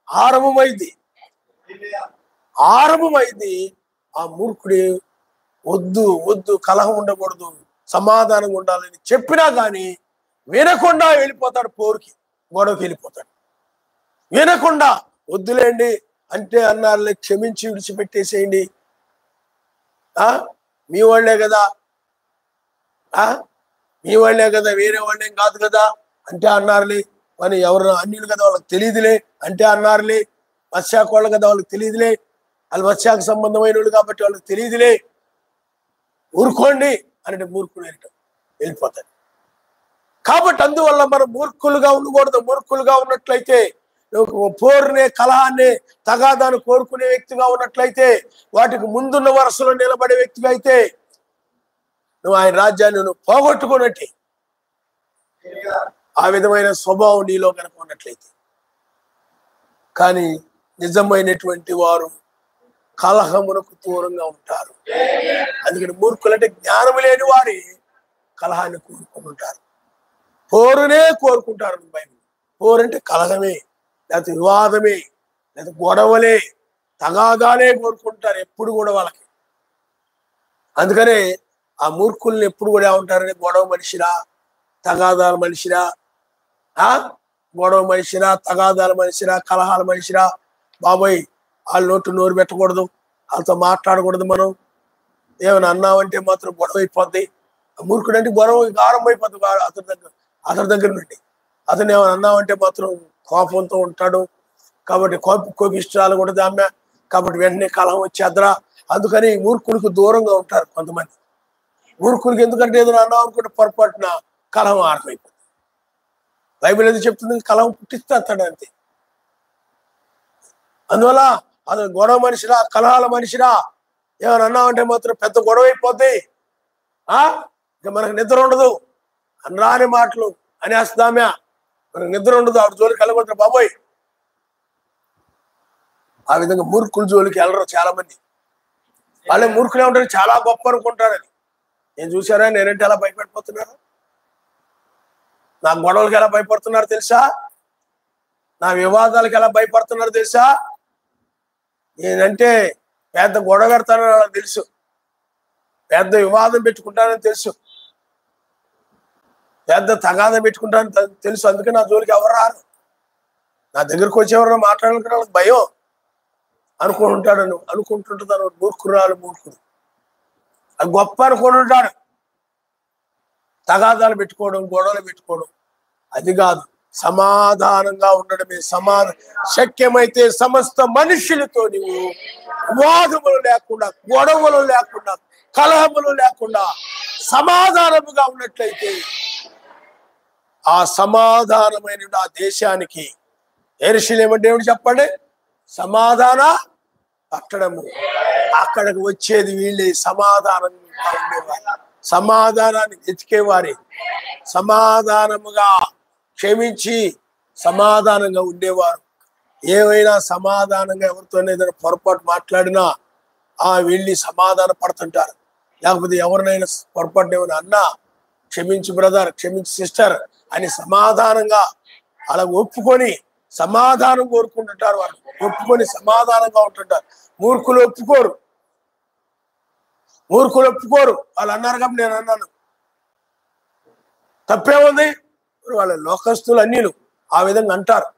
ఆరంభమైంది. ఆ మూర్ఖుడి వద్దు వద్దు కలహం ఉండకూడదు, సమాధానంగా ఉండాలని చెప్పినా కానీ వినకుండా వెళ్ళిపోతాడు, పోరుకి గొడవకి వెళ్ళిపోతాడు. వినకుండా వద్దులేండి అంటే అన్నారులే, క్షమించి విడిచిపెట్టేసేయండి, మీ వాళ్ళే కదా, మీ వాళ్ళే కదా, వేరే వాళ్ళేం కాదు కదా అంటే అన్నారులే. మరి ఎవరు అన్యులు కదా వాళ్ళకి తెలియదులే అంటే అన్నారులే. మత్స్యాక వాళ్ళు కదా వాళ్ళకి తెలియదులే, వాళ్ళు మత్స్యాక సంబంధమైన వాళ్ళు కాబట్టి వాళ్ళకి తెలియదులే, ఊరుకోండి అంటే మూర్ఖుడు వెళ్ళిపోతాడు. కాబట్టి అందువల్ల మనం మూర్ఖులుగా ఉండకూడదు. మూర్ఖులుగా ఉన్నట్లయితే, పోరునే, కలహాన్ని, తగాదాన్ని కోరుకునే వ్యక్తిగా ఉన్నట్లయితే, వాటికి ముందున్న వరుసలో నిలబడే వ్యక్తిగా అయితే నువ్వు ఆయన రాజ్యాన్ని నువ్వు పోగొట్టుకున్నట్టే. ఆ విధమైన స్వభావం నీలో కనుక ఉన్నట్లయితే. కానీ నిజమైనటువంటి వారు కలహమునకు దూరంగా ఉంటారు. అందుకని మూర్ఖులంటే జ్ఞానము లేని వారి కలహాన్ని కోరుకుని ఉంటారు, పోరునే కోరుకుంటారు. బైబిల్ పోరంటే కలహమే, లేకపోతే వివాదమే, లేకపోతే గొడవలే, తగాదాలే కోరుకుంటారు ఎప్పుడు కూడా వాళ్ళకి. అందుకనే ఆ మూర్ఖుల్ని ఎప్పుడు కూడా ఏమంటారని, గొడవ మనిషిరా, తగాదాల మనిషిరా, గొడవ మనిషిరా, తగాదాల మనిషిరా, కలహాల మనిషిరా, బాబోయ్ వాళ్ళ నోరు పెట్టకూడదు, వాళ్ళతో మాట్లాడకూడదు, మనం ఏమైనా అన్నామంటే మాత్రం గొడవ అయిపోద్ది. మూర్ఖుడు అంటే గొడవ ఆరంభమైపోద్ది అతని దగ్గర నుండి. అతను ఏమైనా అన్నామంటే మాత్రం కోపంతో ఉంటాడు, కాబట్టి కోపిష్టాలు కూడా ఆమె, కాబట్టి వెంటనే కలహం వచ్చేద్దరా. అందుకని మూర్ఖుడికి దూరంగా ఉంటారు కొంతమంది. మూర్ఖుడికి ఎందుకంటే ఏదైనా అన్నాం అనుకుంటే పొరపాటున కలహం ఆరంభమైపోతుంది. బైబిల్ ఏదో చెప్తుంది, కలహం పుట్టిస్తాడు అంతే. అందువల్ల అతను గొడవ మనిషిరా, కలహాల మనిషిరా, ఏమైనా అన్నామంటే మాత్రం పెద్ద గొడవ అయిపోద్ది, ఇక మనకు నిద్ర ఉండదు, రాని మాటలు అనేస్తామే, మనకు నిద్ర ఉండదు, ఆవిడ జోలికి వెళ్ళకూడదు బాబోయ్. ఆ విధంగా మూర్ఖుల జోలికి వెళ్ళరు చాలా మంది. వాళ్ళే మూర్ఖులే ఉంటారు, చాలా గొప్ప అనుకుంటారని. నేను చూసారా, నేనంటే అలా భయపడిపోతున్నారు. నా గొడవలకు ఎలా భయపడుతున్నారు తెలుసా? నా వివాదాలకు ఎలా భయపడుతున్నారు తెలుసా? నేనంటే పెద్ద గొడవ పెడతానని నాకు తెలుసు, పెద్ద వివాదం పెట్టుకుంటానని తెలుసు, పెద్ద తగాదం పెట్టుకుంటానని తెలుసు. అందుకే నా జోలికి ఎవరు రారు. నా దగ్గరకు వచ్చి ఎవరైనా మాట్లాడుకుంటే వాళ్ళకి భయం అనుకుంటుంటాను. మూర్ఖురాలు మూర్ఖుడు అది గొప్ప అనుకుంటుంటాడు. తగాదాలు పెట్టుకోవడం, గొడవలు పెట్టుకోవడం అది కాదు. సమాధానంగా ఉండడమే శక్యమైతే సమస్త మనుషులతో నీవు వాదములు లేకుండా, గొడవలు లేకుండా, కలహములు లేకుండా సమాధానముగా ఉన్నట్లయితే ఆ సమాధానమైన ఆ దేశానికి యెరూషలేము దేవుడు చెప్పండి సమాధాన పట్టణము. అక్కడికి వచ్చేది వీళ్ళే సమాధానంగా ఉండేవారు, సమాధానాన్ని వెతికేవారి, సమాధానముగా క్షమించి సమాధానంగా ఉండేవారు. ఏమైనా సమాధానంగా ఎవరితోనే ఏదైనా పొరపాటు మాట్లాడినా వెళ్ళి సమాధాన పడుతుంటారు. లేకపోతే ఎవరినైనా పొరపాటు ఏమైనా అన్నా క్షమించు బ్రదర్, క్షమించు సిస్టర్ అని సమాధానంగా అలా ఒప్పుకొని సమాధానం కోరుకుంటుంటారు. వాళ్ళు ఒప్పుకొని సమాధానంగా ఉంటుంటారు. మూర్ఖులు ఒప్పుకోరు. వాళ్ళు అన్నారు కాబట్టి నేను అన్నాను, తప్పే ఉంది. వాళ్ళ లోకస్తులు అన్నిలు ఆ విధంగా అంటారు.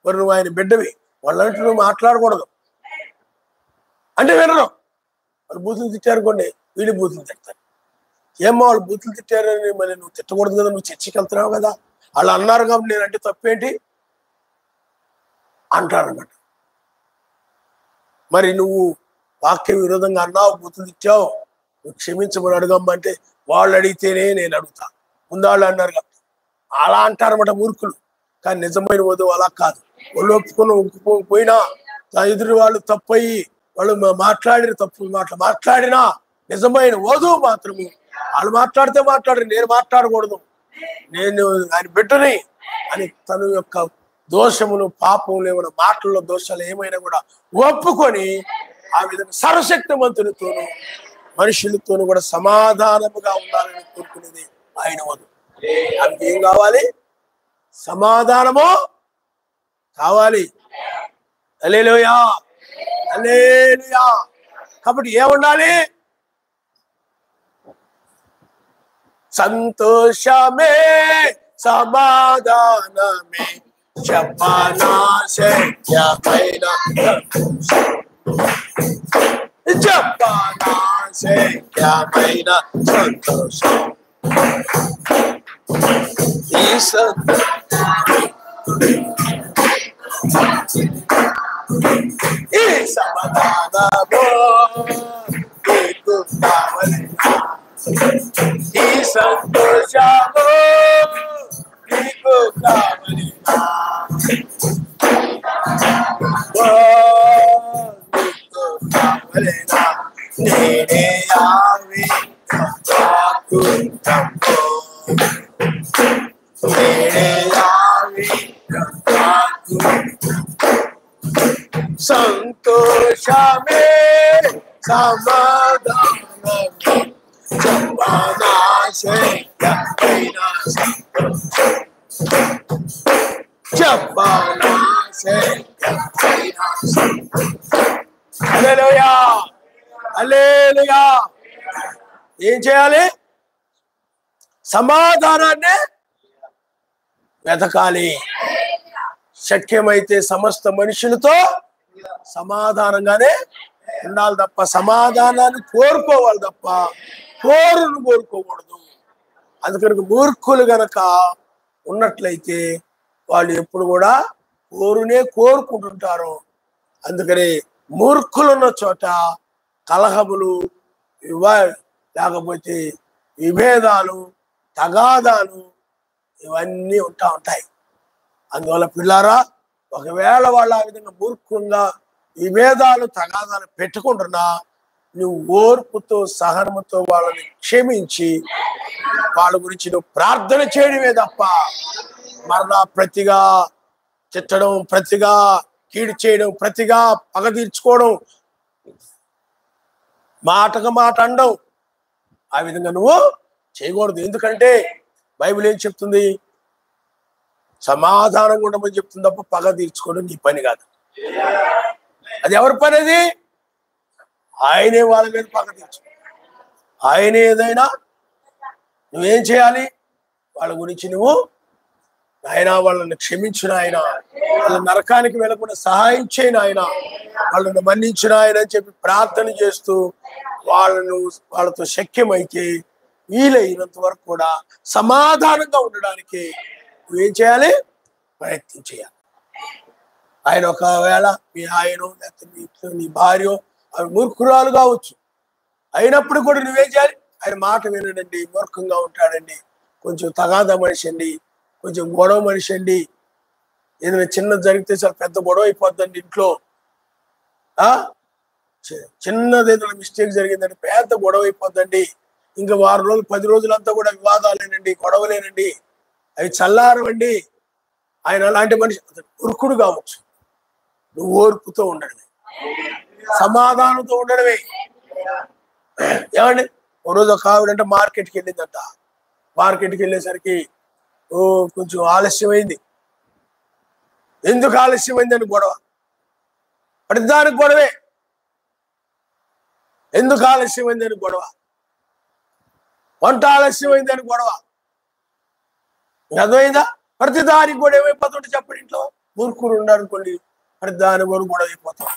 మరి నువ్వు ఆయన బిడ్డవి, వాళ్ళంటే నువ్వు మాట్లాడకూడదు అంటే వినరు. వాళ్ళు బూతులు తిట్టారనుకోండి, వీడి బూతులు తిడతారు. ఏమో వాళ్ళు బూతులు తిట్టారని మరి నువ్వు తిట్టకూడదు కదా, నువ్వు చర్చికి వెళ్తున్నావు కదా, వాళ్ళు అన్నారు కాబట్టి నేనంటే తప్పేంటి అంటారన్నమాట. మరి నువ్వు వాక్య విరోధంగా అన్నావు, బూతులు తిట్టావు, నువ్వు క్షమించమని అడగమ్మంటే వాళ్ళు అడిగితేనే నేను అడుగుతా, ముందు వాళ్ళు అన్నారు కాబట్టి అలా అంటారన్నమాట మూర్ఖులు. కానీ నిజమైన వధువు అలా కాదు. వాళ్ళు ఒప్పుకోకపోయినా ఎదురు వాళ్ళు తప్పయి వాళ్ళు మాట్లాడినా నిజమైన వధువు మాత్రము వాళ్ళు మాట్లాడితే మాట్లాడరు, నేను మాట్లాడకూడదు, నేను ఆయన బిడ్డని అని తన యొక్క దోషములు పాపములు ఏమైనా మాటల్లో దోషాలు ఏమైనా కూడా ఒప్పుకొని ఆ విధంగా సర్వశక్తిమంతులతోనూ మనుషులతోనూ కూడా సమాధానముగా ఉండాలని కోరుకునేది ఆయన వధువు. దానికి ఏం కావాలి? సమాధానము కావాలి. హల్లెలూయా, హల్లెలూయా. కాబట్టి ఏముండాలి? సంతోషమే సమాధానమే చెప్పనా శక్యమైన సంతోషం. ఈ సమాధానము నీకు కావాలి, ఈ సంతోషము నీకు కావాలి, నీకు కావలేనా? నేనే ఆవి నాకు తప్పు, నేనే ఆవి నాకు సంతోషమే సమాధానమే చెప్పనా శక్యమైన సంతోషం, చెప్పనా శక్యమైన సంతోషం. హల్లెలూయా, హల్లెలూయా. ఏం చేయాలి? సమాధానాన్ని వెతకాలి. శక్యమైతే సమస్త మనుషులతో సమాధానంగానే ఉండాలి తప్ప, సమాధానాన్ని కోరుకోవాలి తప్ప కోరును కోరుకోకూడదు. అందుకని మూర్ఖులు గనక ఉన్నట్లయితే వాళ్ళు ఎప్పుడు కూడా కోరునే కోరుకుంటుంటారు. అందుకని మూర్ఖులున్న చోట కలహములు, లేకపోతే విభేదాలు, తగాదాలు ఇవన్నీ ఉంటాయి. అందువల్ల పిల్లారా, ఒకవేళ వాళ్ళు ఆ విధంగా మూర్ఖంగా విభేదాలు తగాదాలు పెట్టుకుంటున్నా నువ్వు ఓర్పుతో సహనముతో వాళ్ళని క్షమించి వాళ్ళ గురించి నువ్వు ప్రార్థన చేయడమే తప్ప మరలా ప్రతిగా తిట్టడం, ప్రతిగా కీడు చేయడం, ప్రతిగా పగ తీర్చుకోవడం, మాటకు మాట అనడం ఆ విధంగా నువ్వు చేయకూడదు. ఎందుకంటే బైబిల్ ఏం చెప్తుంది? సమాధానంగా ఉండమని చెప్తుంది తప్ప పగ తీర్చుకోవడం నీ పని కాదు. అది ఎవరి పని? అది ఆయనే వాళ్ళ మీద పగ తీర్చుకో. ఆయనే ఏదైనా నువ్వేం చేయాలి? వాళ్ళ గురించి నువ్వు ఆయన వాళ్ళని క్షమించిన ఆయన, వాళ్ళ నరకానికి వెళ్ళకుండా సహాయం చేయను ఆయన, వాళ్ళని మన్నించిన ఆయన అని చెప్పి ప్రార్థన చేస్తూ వాళ్ళతో శక్యమైతే వీలైనంత వరకు కూడా సమాధానంగా ఉండడానికి నువ్వేం చేయాలి? ప్రయత్నం చేయాలి. ఆయన ఒకవేళ మీ ఆయనో లేకపోతే నీ భార్యో అవి మూర్ఖురాలు కావచ్చు, అయినప్పుడు కూడా నువ్వేం చేయాలి? ఆయన మాట వినడండి, మూర్ఖంగా ఉంటాడండి, కొంచెం తగాదా మనిషి అండి, కొంచెం గొడవ మనిషి అండి, ఏదైనా చిన్నది జరిగితే చాలా పెద్ద గొడవ అయిపోద్దండి ఇంట్లో. చిన్నది ఏదైనా మిస్టేక్ జరిగిందండి పెద్ద గొడవ అయిపోద్దండి, ఇంకా వారం రోజులు 10 రోజులంతా కూడా వివాదాలేనండి, గొడవలేనండి, అవి చల్లారవండి. ఆయన అలాంటి మనిషి. ఉరుకుడు కావచ్చు, నువ్వు ఓర్పుతో ఉండడమే, సమాధానంతో ఉండడమే. ఏమండి, ఓ రోజు ఒక ఆవిడంటే మార్కెట్కి వెళ్ళిందంట. మార్కెట్కి వెళ్ళేసరికి కొంచెం ఆలస్యమైంది. ఎందుకు ఆలస్యమైందని గొడవ, ప్రతిదానికి గొడవే. ఎందుకు ఆలస్యమైందని గొడవ, వంట ఆలస్యమైందని గొడవ. అర్థమైందా? ప్రతిదానికి గొడవ అయిపోతుంటే చెప్పండి. ఇంట్లో మూర్ఖులు ఉన్నారనుకోండి, ప్రతిదాని కూడా గొడవ అయిపోతాం.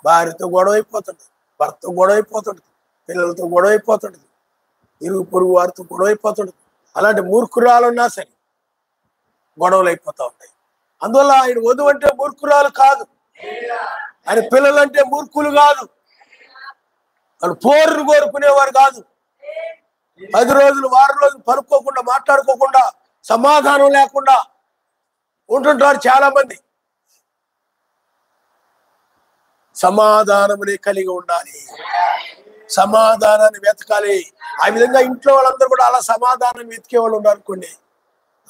భార్యతో గొడవ అయిపోతుంది, భర్తతో గొడవ అయిపోతుంది, పిల్లలతో గొడవ అయిపోతుంది, ఇరుగు పొరుగు వారితో గొడవ అయిపోతుంది. అలాంటి మూర్ఖురాలున్నా సరే గొడవలు అయిపోతూ ఉంటాయి. అందువల్ల ఆయన వధువు అంటే మూర్ఖురాలు కాదు, ఆయన పిల్లలంటే మూర్ఖులు కాదు, వాళ్ళు పోరును కోరుకునేవారు కాదు. 10 రోజులు వారం రోజులు పరుక్కోకుండా మాట్లాడుకోకుండా సమాధానం లేకుండా ఉంటుంటారు చాలా మంది. సమాధానమునే కలిగి ఉండాలి, సమాధానాన్ని వెతకాలి. ఆ విధంగా ఇంట్లో వాళ్ళందరూ కూడా అలా సమాధానం వెతికే వాళ్ళు ఉన్నారు అనుకోండి,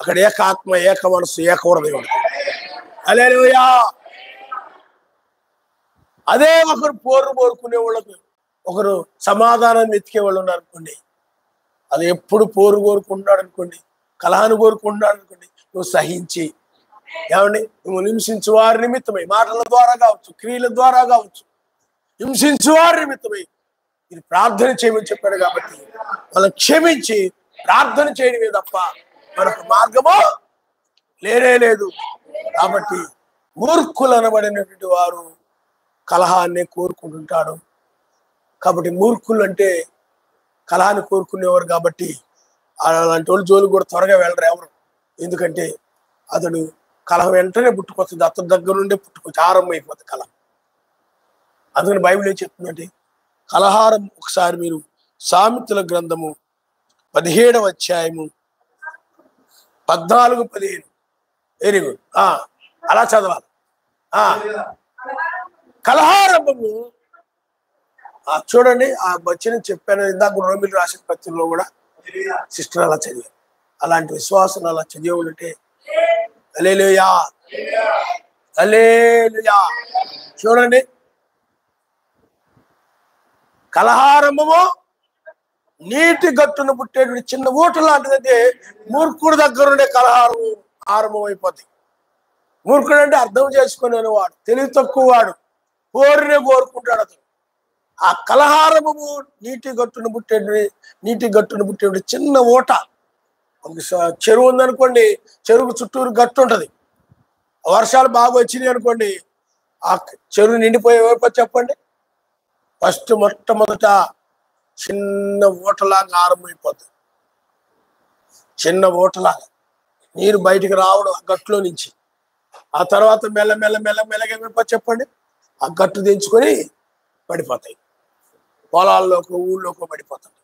అక్కడ ఏకాత్మ, ఏక మనసు, ఏక హృదయం. హల్లెలూయా. అదే ఒకరు పోరు కోరుకునే వాళ్ళకు, ఒకరు సమాధానాన్ని వెతికే వాళ్ళు ఉన్నారు అనుకోండి, అది ఎప్పుడు పోరు కోరుకుంటున్నాడు అనుకోండి, కలహాన్ని కోరుకుంటున్నాడు అనుకోండి, నువ్వు సహించి, ఏమండి, నువ్వు హింసించు వారి నిమిత్తమై, మాటల ద్వారా కావచ్చు, క్రియల ద్వారా కావచ్చు, హింసించు వారి నిమిత్తమై ఇది ప్రార్థన చేయమని చెప్పాడు. కాబట్టి వాళ్ళని క్షమించి ప్రార్థన చేయడమే తప్ప మనకు మార్గము లేనే లేదు. కాబట్టి మూర్ఖులు అనబడినటువంటి వారు కలహాన్ని కోరుకుంటుంటాడు. కాబట్టి మూర్ఖులు అంటే కలహాన్ని కోరుకునేవారు. కాబట్టి అలాంటి వాళ్ళు జోలు కూడా త్వరగా వెళ్ళరు ఎవరు. ఎందుకంటే అతడు కలహం వెంటనే పుట్టుకొస్తుంది, అతని దగ్గర నుండే పుట్టుకొచ్చి ఆరంభం అయిపోతుంది కలహం. అందుకని బైబిల్ ఏం చెప్తుందంటే, కలహారం ఒకసారి మీరు సామెతల గ్రంథము 17వ అధ్యాయము 14-15 వెరీ గుడ్ అలా చదవాలి. కలహారంభము చూడండి, ఆ వచ్చిన చెప్పాను ఇందాక రోమిలు రాసిన పత్రికలో కూడా సిస్టర్ అలా చదివారు. అలాంటి విశ్వాసం అలా చదివేవాళ్ళంటే హల్లెలూయా, హల్లెలూయా. చూడండి, కలహారంభము నీటి గట్టును పుట్టేటువంటి చిన్న ఊట లాంటిదంటే మూర్ఖుడు దగ్గర ఉండే కలహారం ఆరంభం అయిపోతుంది. మూర్ఖుడు అంటే అర్థం చేసుకునే వాడు, తెలివి తక్కువ వాడు, కోరినే కోరుకుంటాడు అతను. ఆ కలహారము నీటి గట్టును పుట్టేటువంటి చిన్న ఊట. చెరువు ఉందనుకోండి, చెరువు చుట్టూరు గట్టు ఉంటుంది. వర్షాలు బాగా వచ్చినాయి అనుకోండి, ఆ చెరువు నిండిపోయే వైపు చెప్పండి, ఫస్ట్ మొట్టమొదట చిన్న ఊటలాగా ఆరంభమైపోతుంది. చిన్న ఊటలాగా నీరు బయటికి రావడం ఆ గట్టులో నుంచి, ఆ తర్వాత మెల్లగా ఏమైపో చెప్పండి, ఆ గట్టు దించుకొని పడిపోతాయి, పొలాల్లోకి ఊళ్ళోకి పడిపోతాయి.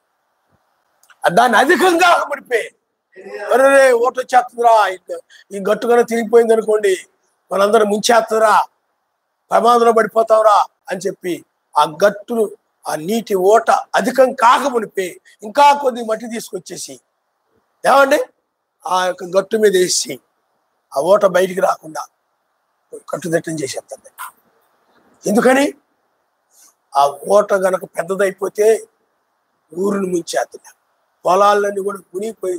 దాన్ని అధికంగా పడిపోయి అరే ఊట వచ్చేస్తుందిరా, ఈ గట్టు కన్నా తిరిగిపోయింది అనుకోండి, మనందరం ముంచేస్తుందిరా, ప్రమాదంలో పడిపోతావురా అని చెప్పి ఆ గట్టును, ఆ నీటి ఓట అధికం కాకమునిపే ఇంకా కొద్ది మట్టి తీసుకొచ్చేసి ఏమండి ఆ యొక్క గట్టు మీద వేసి ఆ ఓట బయటికి రాకుండా కట్టుదిట్టం చేసేస్తుంది. ఎందుకని? ఆ ఓట గనక పెద్దదైపోతే ఊరిని ముంచేస్తుంది, పొలాలన్నీ కూడా మునిగిపోయి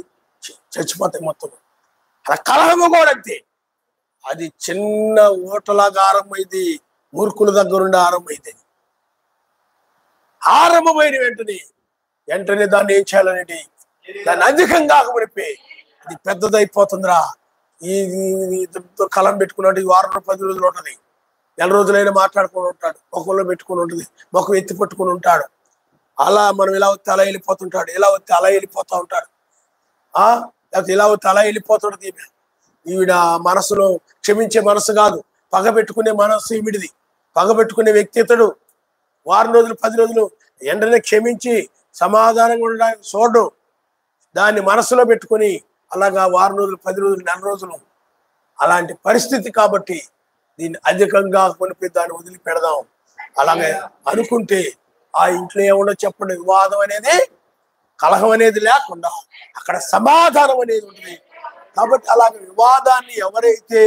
చచ్చిపోతాయి మొత్తం. అలా కలహము కూడా అంతే. అది చిన్న ఓటలాగా ఆరంభమైంది, మూర్ఖుల దగ్గరుండి ఆరంభమైంది. ఆరంభమైన వెంటనే దాన్ని ఏం చేయాలనేది, దాన్ని అధికంగా మునిపి అది పెద్దదైపోతుందిరా. ఈ కలం పెట్టుకున్నట్టు ఈ వారం 10 రోజులు ఉంటుంది, నెల రోజులైనా మాట్లాడుకుని ఉంటాడు, ముఖంలో పెట్టుకుని ఉంటుంది, ముఖం ఎత్తి పట్టుకుని ఉంటాడు. అలా మనం ఇలా వస్తే అలా వెళ్ళిపోతుంటాడు, ఇలా వస్తే అలా వెళ్ళిపోతూ ఉంటాడు. లేకపోతే ఇలా వస్తే అలా వెళ్ళిపోతుంటది. ఈవిడ మనసులో క్షమించే మనసు కాదు, పగ పెట్టుకునే మనసు ఈవిడిది. పగ పెట్టుకునే వ్యక్తి ఇతడు. వారం రోజులు 10 రోజులు వెంటనే క్షమించి సమాధానంగా ఉండడానికి చూడడు, దాన్ని మనసులో పెట్టుకుని అలాగా వారం రోజులు 10 రోజులు నెల రోజులు అలాంటి పరిస్థితి. కాబట్టి దీన్ని అధికంగా కొనిపి దాన్ని వదిలిపెడదాం. అలాగే అనుకుంటే ఆ ఇంట్లో ఏముండో చెప్పండి, వివాదం అనేది, కలహం అనేది లేకుండా అక్కడ సమాధానం అనేది ఉంటుంది. కాబట్టి అలాగే వివాదాన్ని ఎవరైతే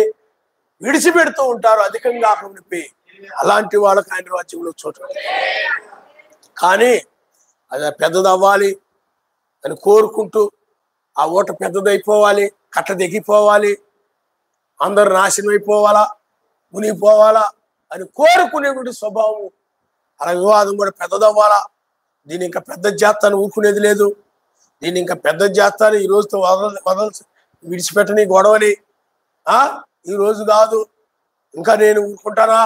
విడిచిపెడుతూ ఉంటారో అధికంగా కొనిపి, అలాంటి వాళ్ళకి ఆయన రాజ్యంలో చోటు. కానీ అది పెద్దదవ్వాలి అని కోరుకుంటూ, ఆ ఓట పెద్దదైపోవాలి, కట్ట దిగిపోవాలి, అందరు నాశనం అయిపోవాలా, మునిగిపోవాలా అని కోరుకునేటువంటి స్వభావం. అలా వివాదం కూడా పెద్దదవ్వాలా, దీన్ని ఇంకా పెద్ద చేస్తాను ఊరుకునేది లేదు, దీన్ని ఇంకా పెద్ద చేస్తాను, ఈ రోజుతో వదల్సి విడిచిపెట్టని గొడవని, ఈ రోజు కాదు ఇంకా నేను ఊరుకుంటానా,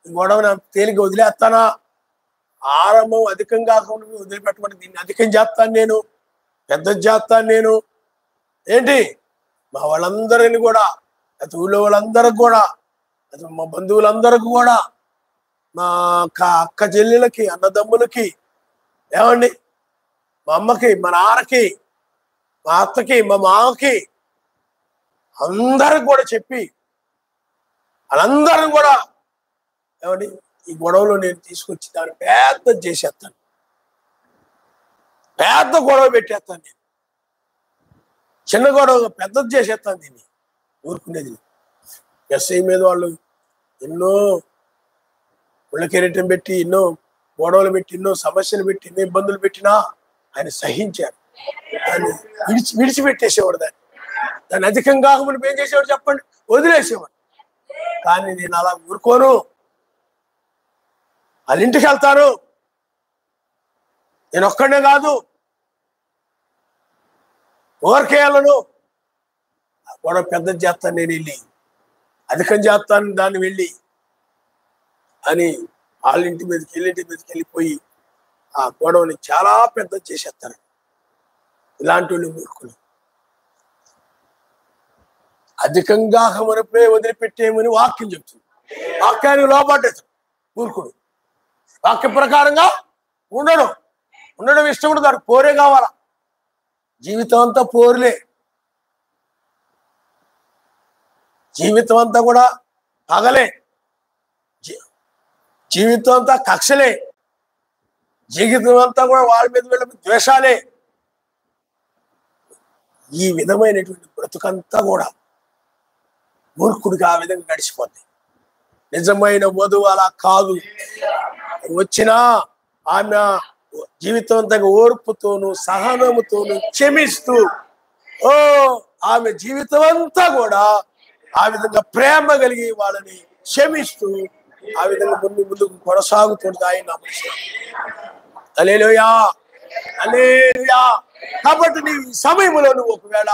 ఈ గొడవని తేలిక వదిలేస్తానా, ఆరంభం అధికంగా వదిలిపెట్టమని దీన్ని అధికం చేస్తాను, నేను పెద్ద చేస్తాను. నేను ఏంటి మా వాళ్ళందరిని కూడా, అటు ఊళ్ళో వాళ్ళందరికి కూడా, అటు మా బంధువులందరికి కూడా, మా అక్క చెల్లెలకి, అన్నదమ్ములకి, ఏమండి మా అమ్మకి, మా నాన్నకి, మా అత్తకి, మా మామకి, అందరికి కూడా చెప్పి వాళ్ళందరిని కూడా ఏమండి ఈ గొడవలో నేను తీసుకొచ్చి దాన్ని పెద్ద చేసేస్తాను, పెద్ద గొడవ పెట్టేస్తాను, నేను చిన్న గొడవ పెద్దది చేసేస్తాను, దీన్ని ఊరుకునేది. ఎస్ఐ మీద వాళ్ళు ఎన్నో ఉళ్ళకెరటం పెట్టి, ఎన్నో గొడవలు పెట్టి, ఎన్నో సమస్యలు పెట్టి, ఎన్నో ఇబ్బందులు పెట్టినా ఆయన సహించారు. దాన్ని విడిచిపెట్టేసేవాడు, దాన్ని అధికంగా మనం ఏం చేసేవాడు చెప్పండి, వదిలేసేవాడు. కానీ నేను అలా ఊరుకోను, వాళ్ళ ఇంటికి వెళ్తాను, నేను ఒక్కడే కాదు, ఊరికే వెళ్ళను, గొడవ పెద్ద చేస్తాను, నేను వెళ్ళి అధికం చేస్తాను దాన్ని వెళ్ళి అని వాళ్ళ ఇంటి మీదకి వెళ్ళిపోయి ఆ గొడవని చాలా పెద్ద చేసేస్తారు. ఇలాంటి వాళ్ళు మూర్ఖులు. అధికంగా మనపై వదిలిపెట్టేయమని వాక్యం చెప్తుంది. వాక్యానికి లోపడ్డేస్తాడు మూర్ఖుడు. వాక్య ప్రకారంగా ఉండడం ఇష్టం ఉండదు, దానికి పోరే కావాలా. జీవితం అంతా పోరులే, జీవితం అంతా కూడా పగలే, జీవితం అంతా కక్షలే, జీవితం అంతా కూడా వాళ్ళ మీద వీళ్ళ మీద ద్వేషాలే. ఈ విధమైనటువంటి బ్రతుకంతా కూడా మూర్ఖుడికి ఆ విధంగా గడిచిపోద్ది. నిజమైన వధువు అలా కాదు. వచ్చినా ఆమె జీవితం అంతా ఓర్పుతోనూ సహనముతోనూ క్షమిస్తూ, ఆమె జీవితం అంతా కూడా ఆ విధంగా ప్రేమ కలిగి వాళ్ళని క్షమిస్తూ ఆ విధంగా ముందుకు కొనసాగుతుంది. ఆయన హల్లెలూయా, హల్లెలూయా. కాబట్టి నీ సమయంలో నువ్వు ఒకవేళ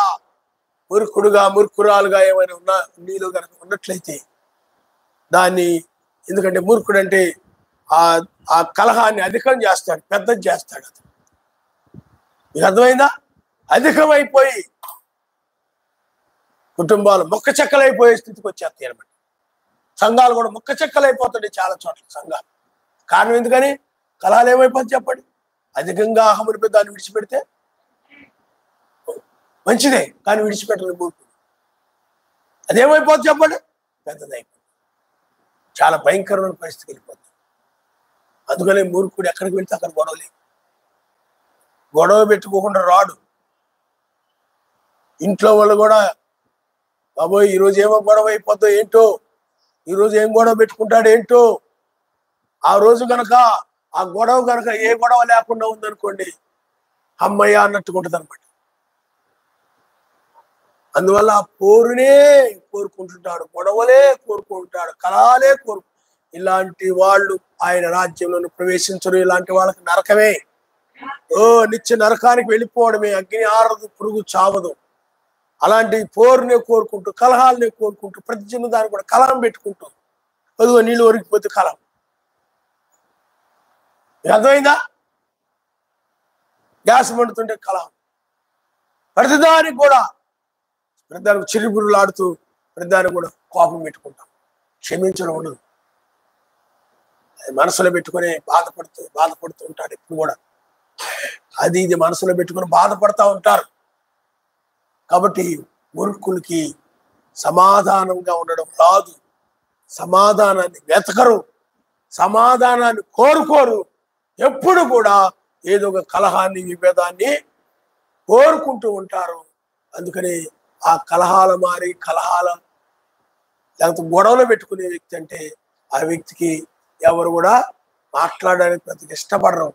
మూర్ఖురాలుగా ఏమైనా నీలో కనుక ఉన్నట్లయితే దాన్ని, ఎందుకంటే మూర్ఖుడు అంటే ఆ కలహాన్ని అధికం చేస్తాడు, పెద్దది చేస్తాడు. అది మీకు అర్థమైందా? అధికమైపోయి కుటుంబాలు మొక్క చెక్కలైపోయే స్థితికి వచ్చేస్తాయి అనమాట. సంఘాలు కూడా మొక్క చెక్కలైపోతాయి చాలా చోట్ల సంఘాలు. కారణం ఎందుకని? కలహాలు ఏమైపోతుంది చెప్పండి. అధికంగా ఆహమునిపై దాన్ని విడిచిపెడితే మంచిదే, కానీ విడిచిపెట్టలేదు మూర్ఖుడు. అదేమైపోతుంది చెప్పండి, పెద్దదైపోతుంది, చాలా భయంకరమైన పరిస్థితికి వెళ్ళిపోతుంది. అందుకనే మూర్ఖుడు ఎక్కడికి వెళ్తే అక్కడ గొడవ పెట్టుకోకుండా రాడు. ఇంట్లో వాళ్ళు కూడా బాబోయ్ ఈరోజు ఏమో గొడవ అయిపోద్దో ఏంటో, ఈరోజు ఏం గొడవ పెట్టుకుంటాడు ఏంటో. ఆ రోజు కనుక ఆ గొడవ కనుక ఏ గొడవ లేకుండా ఉందనుకోండి, అమ్మయ్య అన్నట్టుకుంటుంది అనమాట. అందువల్ల పోరునే కోరుకుంటుంటాడు, గొడవలే కోరుకుంటాడు, కలహాలే ఇలాంటి వాళ్ళు ఆయన రాజ్యంలో ప్రవేశించరు. ఇలాంటి వాళ్ళకి నరకమే, నిత్య నరకానికి వెళ్ళిపోవడమే. అగ్ని ఆరదు, పురుగు చావదు. అలాంటి పోరునే కోరుకుంటూ, కలహాలనే కోరుకుంటూ, ప్రతి చిన్న దాన్ని కూడా కలహం పెట్టుకుంటూ, అదిగో నీళ్ళు ఒరిగిపోతే కలహం. అర్థమైందా? గ్యాస్ మండుతుంటే కలహం, ప్రతిదానికి కూడా ప్రతిదానికి చిరుబురులు ఆడుతూ ప్రతిదానికి కూడా కోపం పెట్టుకుంటాం. క్షమించడం ఉండదు. మనసులో పెట్టుకుని బాధపడుతూ ఉంటాడు ఇప్పుడు కూడా. ఇది మనసులో పెట్టుకుని బాధపడతా ఉంటారు. కాబట్టి మూర్ఖులకి సమాధానంగా ఉండడం రాదు. సమాధానాన్ని వెతకరు, సమాధానాన్ని కోరుకోరు. ఎప్పుడు కూడా ఏదో ఒక కలహాన్ని, విభేదాన్ని కోరుకుంటూ ఉంటారు. అందుకని ఆ కలహాల లేకపోతే గొడవలు పెట్టుకునే వ్యక్తి అంటే ఆ వ్యక్తికి ఎవరు కూడా మాట్లాడడానికి పెద్దగా ఇష్టపడరు.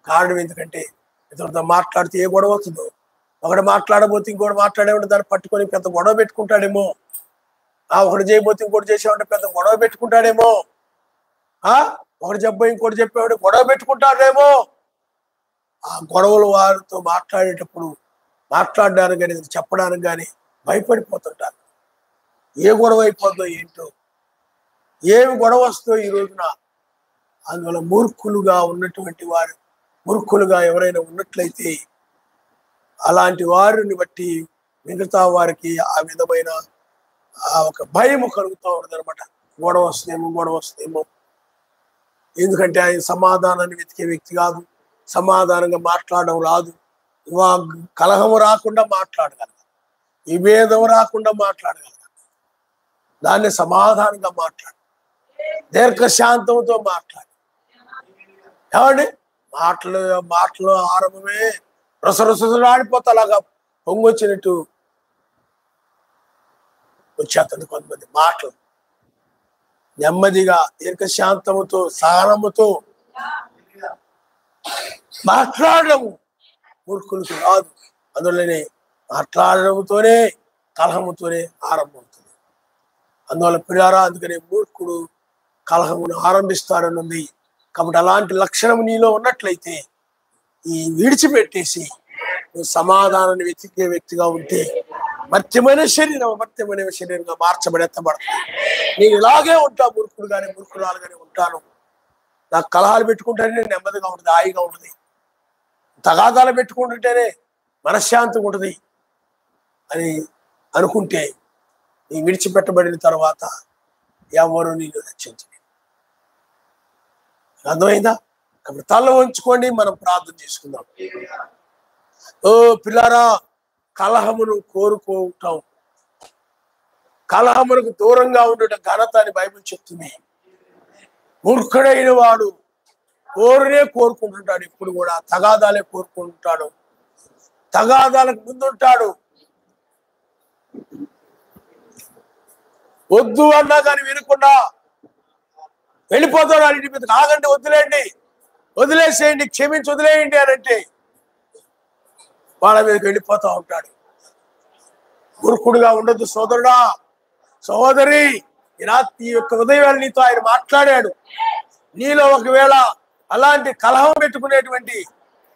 కారణం ఎందుకంటే ఇతరులతో మాట్లాడితే ఏ గొడవ అవుతుందో, ఒకటి మాట్లాడబోతే ఇంకోటి మాట్లాడేవాడు దాన్ని పట్టుకొని పెద్ద గొడవ పెట్టుకుంటాడేమో, ఒకటి చేయబోతే ఇంకోటి చేసేవాడు పెద్ద గొడవ పెట్టుకుంటాడేమో, ఒకటి చెప్పబోయి ఇంకోటి చెప్పేవాడు గొడవ పెట్టుకుంటాడేమో. ఆ గొడవలు వారితో మాట్లాడేటప్పుడు మాట్లాడడానికి కానీ చెప్పడానికి కానీ భయపడిపోతుంటారు. ఏ గొడవ అయిపోద్దో ఏంటో, ఏమి గొడవ వస్తుందో ఈ రోజున. అందువల్ల మూర్ఖులుగా ఎవరైనా ఉన్నట్లయితే అలాంటి వారిని బట్టి మిగతా వారికి ఆ విధమైన ఒక భయము కలుగుతూ ఉంటుంది అనమాట. గొడవ వస్తుందేమో. ఎందుకంటే ఆయన సమాధానాన్ని వెతికే వ్యక్తి కాదు, సమాధానంగా మాట్లాడడం రాదు. కలహము రాకుండా మాట్లాడగలగాలి, విభేదం రాకుండా మాట్లాడగలగాలి. దాన్ని సమాధానంగా మాట్లాడు, దీర్ఘశాంతంతో మాట్లాడు. ఏమండి, మాటలు ఆరంభమే రసరసలాడిపోతా అలాగా పొంగొచ్చినట్టు వచ్చేస్తుంది. కొంతమంది మాటలు నెమ్మదిగా దీర్ఘశాంతముతో సహనముతో మాట్లాడము మూర్ఖులకు రాదు. అందువల్లనే మాట్లాడడంతోనే కలహముతోనే ఆరంభమవుతుంది. అందువల్ల పిల్లారా, అందుకనే మూర్ఖుడు కలహమును ఆరంభిస్తారనుంది. కాబట్టి అలాంటి లక్షణం నీలో ఉన్నట్లయితే విడిచిపెట్టేసి నువ్వు సమాధానాన్ని వెతికే వ్యక్తిగా ఉంటే మర్త్యమైన శరీరంగా మార్చబడెత్తబడతావు. నేను ఇలాగే ఉంటా, మూర్ఖురాలుగానే ఉంటాను. నాకు కలహాలు పెట్టుకుంటేనే నేను నెమ్మదిగా ఉంటుంది, హాయిగా ఉంటుంది. తగాదాలు పెట్టుకుంటుంటేనే మనశ్శాంతిగా ఉంటుంది అని అనుకుంటే నీ విడిచిపెట్టబడిన తర్వాత ఎవరు నేను రక్షించలేదు. అర్థమైందా? కాబట్టి తల వంచుకోండి, మనం ప్రార్థన చేసుకుందాం. పిల్లారా, కలహమును కోరుకోవటం, కలహమునకు దూరంగా ఉండటం ఘనత అని బైబిల్ చెప్తుంది. మూర్ఖుడైన వాడు కోరునే కోరుకుంటుంటాడు, ఇప్పుడు కూడా తగాదాలే కోరుకుంటుంటాడు, తగాదాలకు ముందుంటాడు. వద్దు అన్నా కానీ వినకుండా వెళ్ళిపోతాడు. ఇంటి మీద ఆగండి, వదిలేసేయండి, క్షమించి వదిలేయండి అని అంటే వాళ్ళ మీదకి వెళ్ళిపోతా ఉంటాడు. మూర్ఖుడుగా ఉండొద్దు సోదరుడా, సహోదరి. ఈ యొక్క ఉదయం నీతో ఆయన మాట్లాడాడు. నీలో ఒకవేళ అలాంటి కలహం పెట్టుకునేటువంటి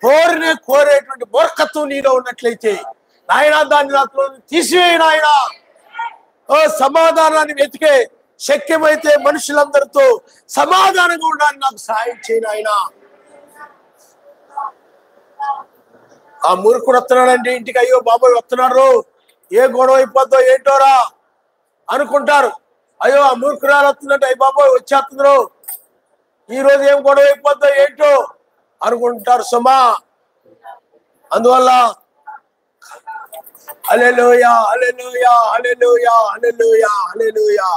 కోరేటువంటి మూర్ఖత్వం నీలో ఉన్నట్లయితే నాయన దాన్ని నాతో తీసివేయి నాయన. సమాధానాన్ని వెతికే శక్యమైతే మనుషులందరితో సమాధానంగా ఉండడానికి నాకు సహాయం చేయను ఆయన. ఆ మూర్ఖుడు వస్తున్నాడంటే ఇంటికి, అయ్యో బాబోయ్ వస్తున్నారు, ఏ గొడవ అయిపోద్దో ఏంటోరా అనుకుంటారు. అయ్యో ఆ మూర్ఖురాలు వస్తుందంటే అయ్యి బాబోయ్ వచ్చేస్తుండ్రు, ఈ రోజు ఏం గొడవ అయిపోద్దో ఏంటో అనుకుంటారు సుమా. అందువల్ల హల్లెలూయా, హల్లెలూయా, హల్లెలూయా, హల్లెలూయా, హల్లెలూయా.